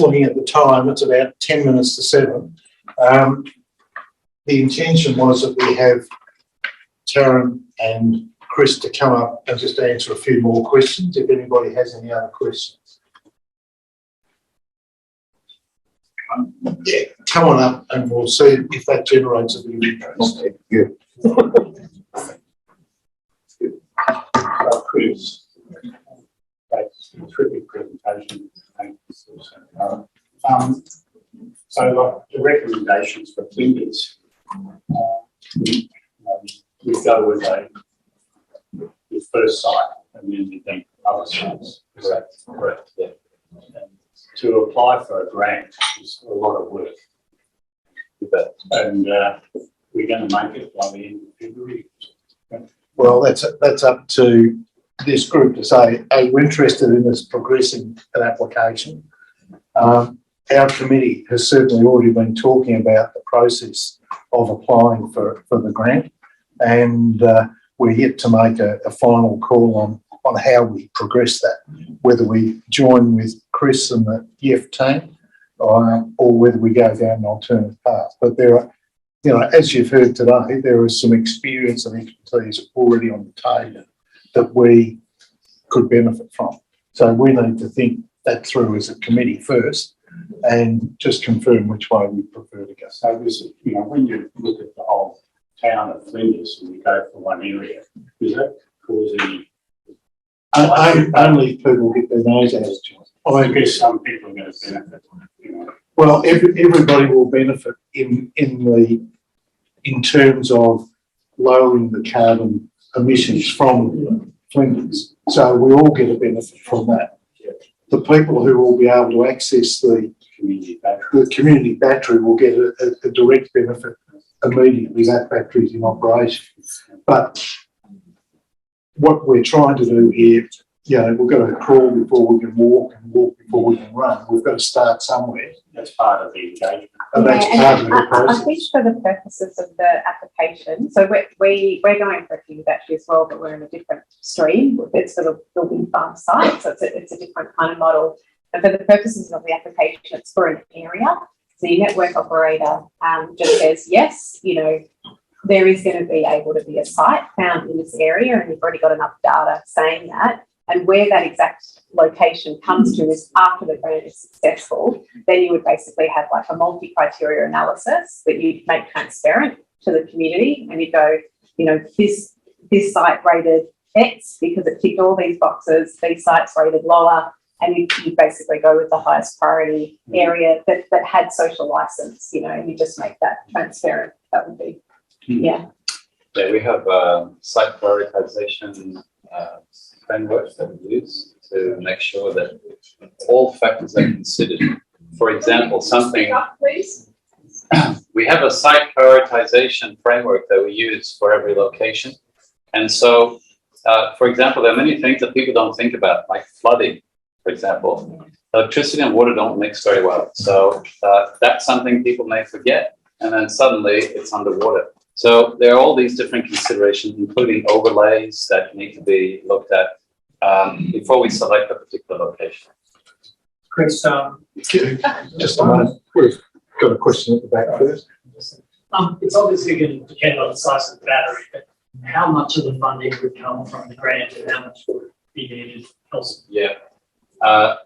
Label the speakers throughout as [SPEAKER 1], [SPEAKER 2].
[SPEAKER 1] looking at the time, it's about 10 minutes to 7. The intention was that we have Taryn and Chris to come up and just answer a few more questions, if anybody has any other questions. Yeah, come on up and we'll see if that generates a bit of interest.
[SPEAKER 2] Okay, good.
[SPEAKER 3] Chris, that's a terrific presentation. Thank you. So like the recommendations for Flinders, we've got with the first site and then we think other sites. Is that correct? Yeah. And to apply for a grant is a lot of work. And we're going to make it by the end of February.
[SPEAKER 1] Well, that's up to this group to say, hey, we're interested in this progressing an application. Our committee has certainly already been talking about the process of applying for the grant, and we're yet to make a final call on how we progress that, whether we join with Chris and the YEF team or whether we go down an alternative path. But there are, you know, as you've heard today, there is some experience and expertise already on the table that we could benefit from. So we need to think that through as a committee first and just confirm which way we prefer to go.
[SPEAKER 3] So this, you know, when you look at the whole town of Flinders and you go for one area, does that cause any?
[SPEAKER 1] Only people get their nose out.
[SPEAKER 3] Well, I guess some people are going to benefit. You know.
[SPEAKER 1] Well, everybody will benefit in terms of lowering the carbon emissions from Flinders. So we all get a benefit from that. The people who will be able to access the community battery will get a direct benefit immediately. That battery is in operation. But what we're trying to do here, you know, we've got to crawl before we can walk and walk before we can run. We've got to start somewhere.
[SPEAKER 3] That's part of the engagement.
[SPEAKER 1] And that's part of the process.
[SPEAKER 4] I think for the purposes of the application, so we're going for a few battery as well, but we're in a different stream. It's sort of the wind farm site, so it's a different kind of model. And for the purposes of the application, it's for an area. So your network operator just says, yes, you know, there is going to be able to be a site found in this area, and you've already got enough data saying that. And where that exact location comes to is after the grant is successful, then you would basically have like a multi-criteria analysis that you make transparent to the community, and you go, you know, this site rated X because it ticked all these boxes, these sites rated lower, and you basically go with the highest priority area that had social license, you know, and you just make that transparent. That would be, yeah.
[SPEAKER 5] Yeah, we have site prioritization frameworks that we use to make sure that all factors are considered. For example, we have a site prioritization framework that we use for every location. And so, for example, there are many things that people don't think about, like flooding, for example. Electricity and water don't mix very well. So that's something people may forget, and then suddenly it's underwater. So there are all these different considerations, including overlays that need to be looked at before we select a particular location.
[SPEAKER 6] Chris,
[SPEAKER 1] Just a moment. We've got a question at the back first.
[SPEAKER 6] It's obviously going to depend on the size of the battery, but how much of the funding would come from the grant and how much would be needed elsewhere?
[SPEAKER 5] Yeah.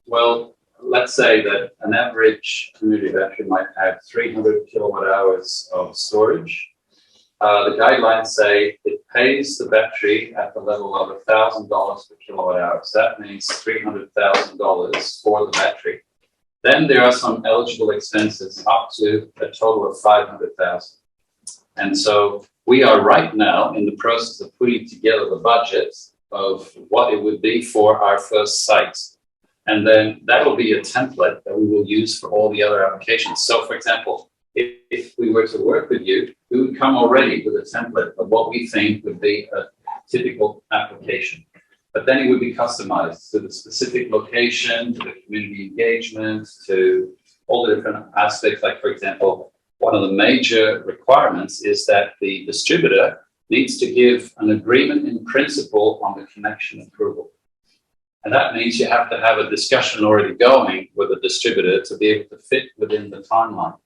[SPEAKER 5] Well, let's say that an average community battery might have 300 kilowatt hours of storage. The guidelines say it pays the battery at the level of $1,000 per kilowatt hour. So that means $300,000 for the battery. Then there are some eligible expenses up to a total of $500,000. And so we are right now in the process of putting together the budget of what it would be for our first site. And then that will be a template that we will use for all the other applications. So, for example, if we were to work with you, we would come already with a template of what we think would be a typical application. But then it would be customized to the specific location, to the community engagement, to all the different aspects. Like, for example, one of the major requirements is that the distributor needs to give an agreement in principle on the connection approval. And that means you have to have a discussion already going with the distributor to be able to fit within the timeline.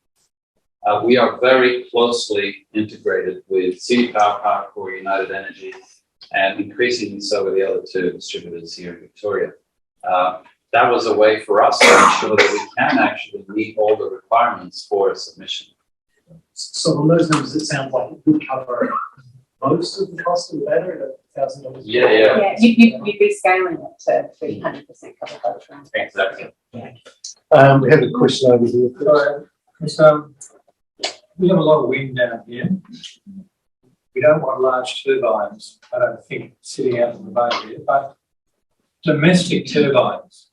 [SPEAKER 5] We are very closely integrated with City Power Park or United Energy, and increasingly so with the other two distributors here in Victoria. That was a way for us to ensure that we can actually meet all the requirements for a submission.
[SPEAKER 6] So on those numbers, it sounds like it would cover most of the cost of the battery at $1,000.
[SPEAKER 5] Yeah.
[SPEAKER 4] Yeah, you'd be scaling it to 300% cover by the time.
[SPEAKER 5] Exactly.
[SPEAKER 1] We have a question over here.
[SPEAKER 2] So, we have a lot of wind down here. We don't want large turbines, I don't think, sitting out in the bay here, but domestic turbines.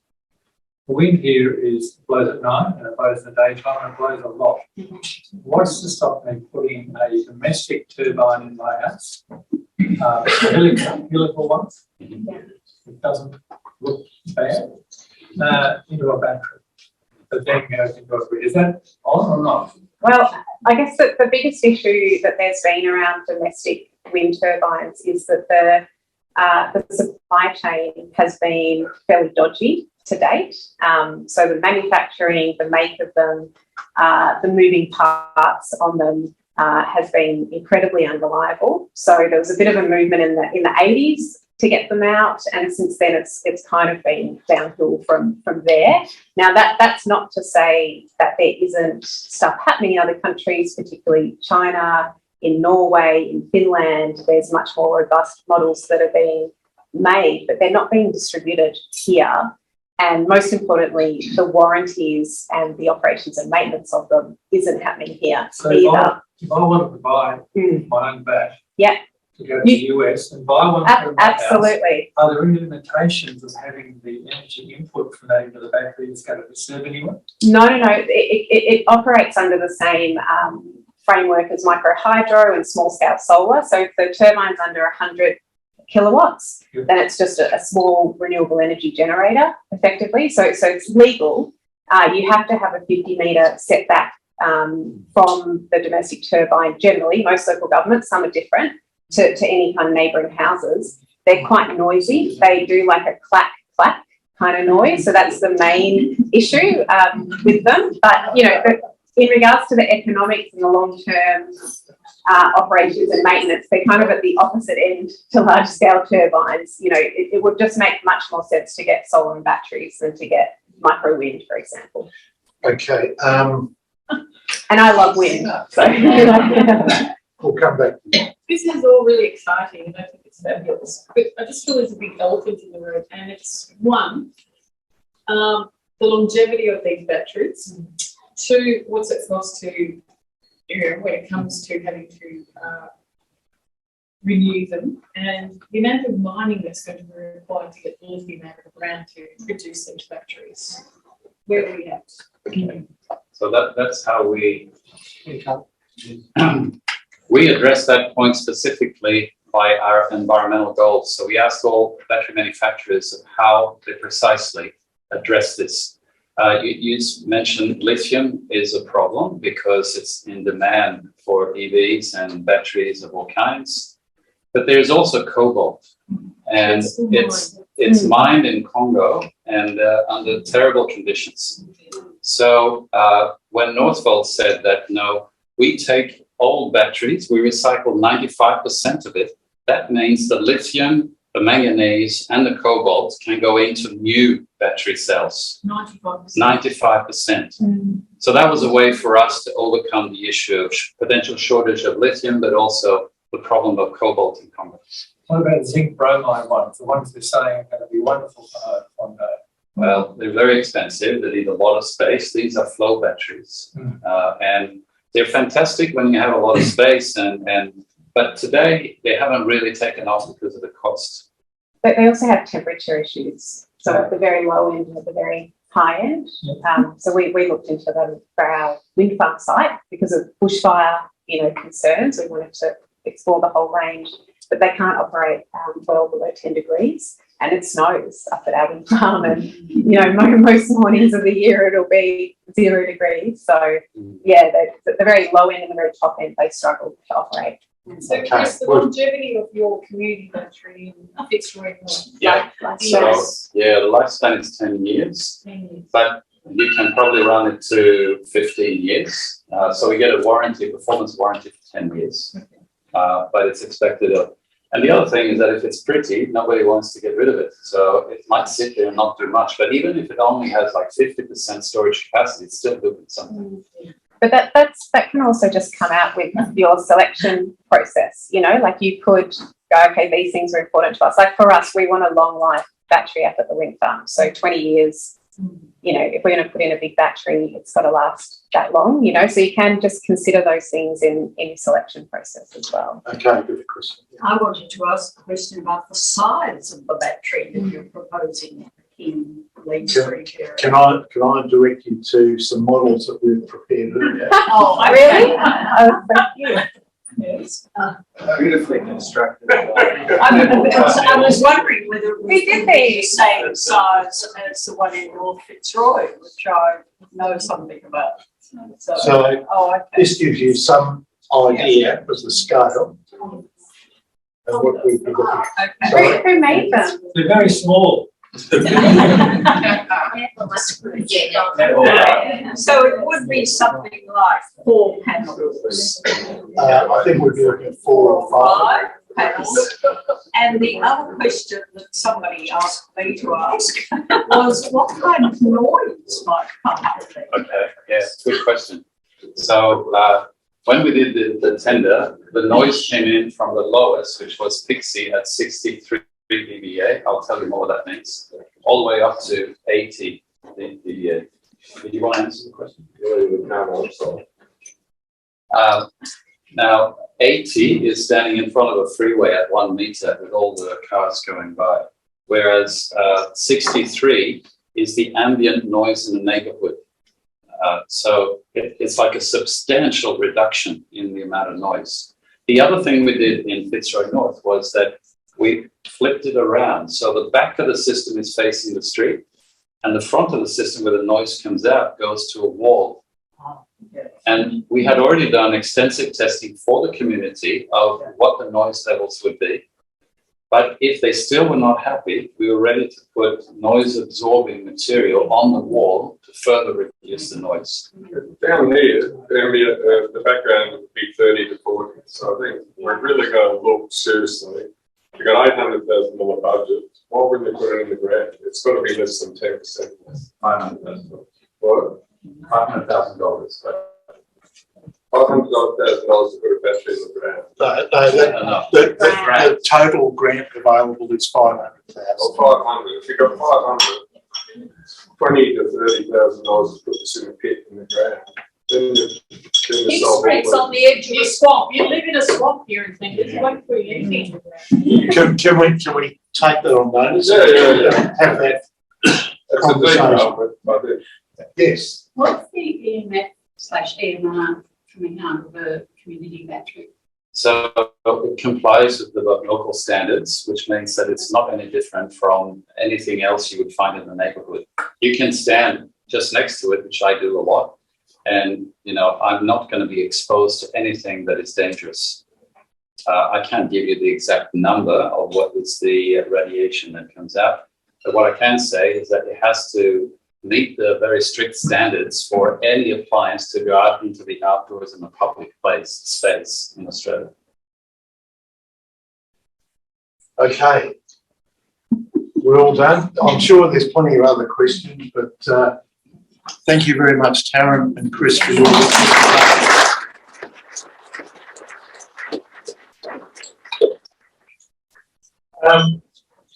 [SPEAKER 2] The wind here blows at night and it blows in the daytime and it blows a lot. What's to stop me putting a domestic turbine in my house? A helical one. It doesn't look bad. Into a battery. But then goes into a grid. Is that on or not?
[SPEAKER 4] Well, I guess that the biggest issue that there's been around domestic wind turbines is that the supply chain has been fairly dodgy to date. So the manufacturing, the make of them, the moving parts on them has been incredibly unreliable. So there was a bit of a movement in the 80s to get them out, and since then it's kind of been downhill from there. Now that's not to say that there isn't stuff happening in other countries, particularly China, in Norway, in Finland. There's much more robust models that are being made, but they're not being distributed here. And most importantly, the warranties and the operations and maintenance of them isn't happening here
[SPEAKER 2] So
[SPEAKER 4] either.
[SPEAKER 2] if I wanted to buy my own bat
[SPEAKER 4] Yeah.
[SPEAKER 2] to go to the US and buy one for my house,
[SPEAKER 4] Absolutely.
[SPEAKER 2] are there any limitations of having the energy input from that into the battery that's going to be served anyway?
[SPEAKER 4] No. It operates under the same framework as micro hydro and small scale solar. So if the turbine's under 100 kilowatts,
[SPEAKER 2] Yep.
[SPEAKER 4] then it's just a small renewable energy generator, effectively. So it's legal. You have to have a 50-metre setback from the domestic turbine. Generally, most local governments, some are different, to any kind of neighbouring houses. They're quite noisy. They do like a clack clack kind of noise. So that's the main issue with them. But in regards to the economics and the long-term operations and maintenance, they're kind of at the opposite end to large-scale turbines. It would just make much more sense to get solar and batteries than to get micro wind, for example.
[SPEAKER 1] Okay.
[SPEAKER 4] And I love wind, so
[SPEAKER 1] We'll come back.
[SPEAKER 7] This is all really exciting and I think it's fabulous. But I just feel there's a big elephant in the room, and it's one, the longevity of these batteries. Two, what's it cost to, when it comes to having to renew them, and the amount of mining that's going to be required to get the lithium out of the ground to produce these batteries. Where are we at?
[SPEAKER 5] So that's how we address that point specifically by our environmental goals. So we asked all battery manufacturers of how they precisely address this. You mentioned lithium is a problem because it's in demand for EVs and batteries of all kinds, but there's also cobalt, and it's mined in Congo and under terrible conditions. So when Northvolt said that, no, we take old batteries, we recycle 95% of it, that means the lithium, the manganese and the cobalt can go into new battery cells.
[SPEAKER 7] 95%.
[SPEAKER 5] 95%. So that was a way for us to overcome the issue of potential shortage of lithium, but also the problem of cobalt in Congo.
[SPEAKER 2] What about zinc bromide ones? The ones they're saying are going to be wonderful for one day.
[SPEAKER 5] Well, they're very expensive. They need a lot of space. These are flow batteries. And they're fantastic when you have a lot of space, but today they haven't really taken off because of the cost.
[SPEAKER 4] But they also have temperature issues. So at the very low end and at the very high end. So we looked into them for our wind farm site because of bushfire, concerns. We wanted to explore the whole range, but they can't operate well below 10 degrees. And it snows up at our wind farm, and most mornings of the year it'll be 0 degrees. So yeah, the very low end and the very top end, they struggle to operate.
[SPEAKER 7] So
[SPEAKER 1] Okay,
[SPEAKER 7] Chris, the
[SPEAKER 1] well-
[SPEAKER 7] longevity of your community battery in Fitzroy.
[SPEAKER 5] Yeah. So, yeah, the lifespan is 10 years, but you can probably run it to 15 years. So we get a warranty, performance warranty for 10 years, but it's expected of. And the other thing is that if it's pretty, nobody wants to get rid of it. So it might sit there and not do much, but even if it only has like 50% storage capacity, it's still doing something.
[SPEAKER 4] But that can also just come out with your selection process, you know, like you could go, okay, these things are important to us. Like for us, we want a long life battery up at the wind farm. So 20 years, you know, if we're going to put in a big battery, it's got to last that long, you know, so you can just consider those things in your selection process as well.
[SPEAKER 1] Okay, good question.
[SPEAKER 8] I wanted to ask a question about the size of the battery that you're proposing in Leigh Street area.
[SPEAKER 1] Can I direct you to some models that we've prepared earlier?
[SPEAKER 8] Oh,
[SPEAKER 4] Really? Oh, thank you.
[SPEAKER 8] Yes.
[SPEAKER 3] Beautifully constructed.
[SPEAKER 8] I was wondering whether it
[SPEAKER 4] We did
[SPEAKER 8] would be the
[SPEAKER 4] these.
[SPEAKER 8] same size as the one in North Fitzroy, which I know something about.
[SPEAKER 1] So
[SPEAKER 8] Oh, okay.
[SPEAKER 1] this gives you some idea of the scale and what we've been looking at.
[SPEAKER 8] Okay.
[SPEAKER 4] Who made them?
[SPEAKER 2] They're very small.
[SPEAKER 8] So it would be something like 4 panels.
[SPEAKER 1] I think we'd be looking at 4 or 5.
[SPEAKER 8] Panels. And the other question that somebody asked me to ask was what kind of noise might come out of it?
[SPEAKER 5] Okay, yes, good question. So when we did the tender, the noise came in from the lowest, which was Pixie at 63 dBA. I'll tell you more what that means. All the way up to 80 dBA. Did you want to answer the question? Now, 80 is standing in front of a freeway at 1 meter with all the cars going by, whereas 63 is the ambient noise in the neighborhood. So it's like a substantial reduction in the amount of noise. The other thing we did in Fitzroy North was that we flipped it around. So the back of the system is facing the street, and the front of the system where the noise comes out goes to a wall. And we had already done extensive testing for the community of what the noise levels would be. But if they still were not happy, we were ready to put noise absorbing material on the wall to further reduce the noise.
[SPEAKER 9] Down here, the background would be 30 to 40. So I think we're really going to look seriously. We've got $800,000 budget. Why wouldn't you put it in the grant? It's got to be less than 10%.
[SPEAKER 5] $500,000.
[SPEAKER 9] What?
[SPEAKER 5] $500,000.
[SPEAKER 9] $500,000 to put a battery in the grant.
[SPEAKER 1] The total grant available is 500,000.
[SPEAKER 9] Or 500. If you've got 500, $20,000 to $30,000 to put this in the pit in the ground. Then
[SPEAKER 7] His street's on the edge of a swamp. You live in a swamp here and think it's won't put anything.
[SPEAKER 1] Can we take that on notice?
[SPEAKER 9] Yeah.
[SPEAKER 1] Have that
[SPEAKER 9] That's a detail, but I think
[SPEAKER 1] yes.
[SPEAKER 8] What's the EMF/EMR coming out of a community battery?
[SPEAKER 5] So it complies with the local standards, which means that it's not any different from anything else you would find in the neighborhood. You can stand just next to it, which I do a lot. And, you know, I'm not going to be exposed to anything that is dangerous. I can't give you the exact number of what is the radiation that comes out. But what I can say is that it has to meet the very strict standards for any appliance to go out into the outdoors in a public space in Australia.
[SPEAKER 1] Okay. We're all done. I'm sure there's plenty of other questions, but thank you very much, Taryn and Chris, for your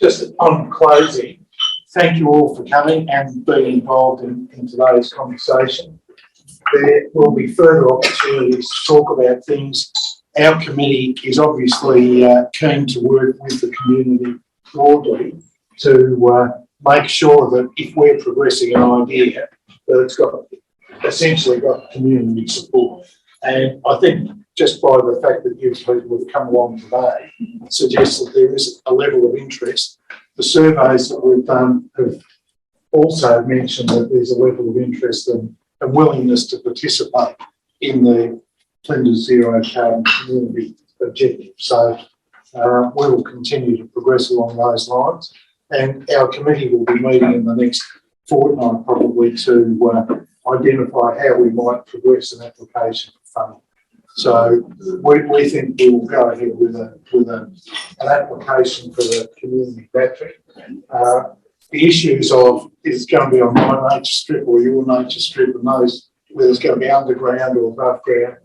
[SPEAKER 1] just on closing, thank you all for coming and being involved in today's conversation. There will be further opportunities to talk about things. Our committee is obviously keen to work with the community broadly to make sure that if we're progressing an idea, that it's essentially got community support. And I think just by the fact that you people have come along today suggests that there is a level of interest. The surveys that we've done have also mentioned that there's a level of interest and a willingness to participate in the Flinders Zero Carbon Community objective. So we will continue to progress along those lines, and our committee will be meeting in the next fortnight probably to identify how we might progress an application for funding. So we think we will go ahead with an application for the community battery. The issues of is it going to be on my nature strip or your nature strip, and those whether it's going to be underground or above ground,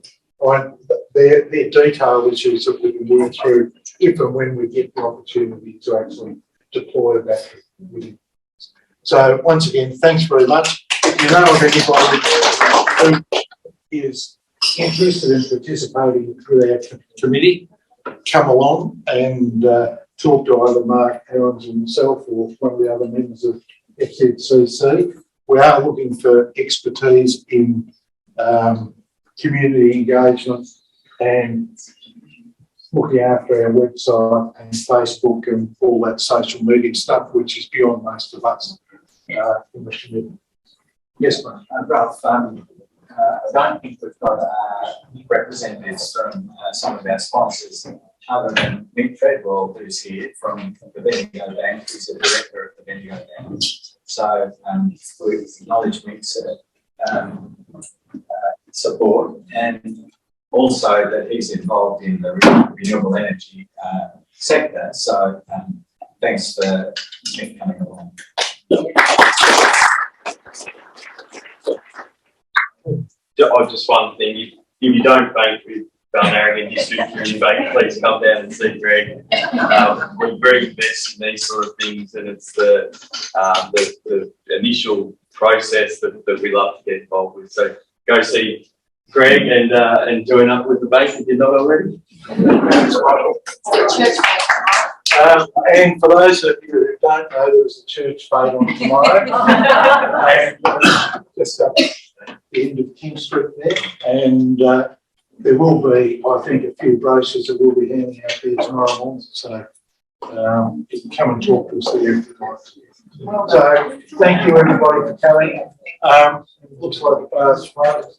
[SPEAKER 1] they're detailed issues that we can work through if and when we get the opportunity to actually deploy a battery. So once again, thanks very much. If you know of anybody who is interested in participating with our committee, come along and talk to either Mark Herons and myself or one of the other members of FZCC. We are looking for expertise in community engagement and looking after our website and Facebook and all that social media stuff, which is beyond most of us in the community. Yes, ma'am.
[SPEAKER 10] Ralph, I don't think we've got representatives from some of our sponsors other than Mick Treadwell, who's here from the Bendigo Bank, who's the director of the Bendigo Bank. So we acknowledge Mick's support, and also that he's involved in the renewable energy sector. So thanks for Mick coming along.
[SPEAKER 11] Just one thing, if you don't bank with Balnarrigan District Community Bank, please come down and see Greg. We're very invested in these sort of things, and it's the initial process that we love to get involved with. So go see Greg and join up with the bank if you're not already.
[SPEAKER 1] And for those of you who don't know, there was a church fete on tomorrow, and just up the end of King Street there, and there will be, I think, a few brochures that we'll be handing out there tomorrow morning. So you can come and talk to us there if you'd like. So thank you everybody for coming. Looks like the bar's closed.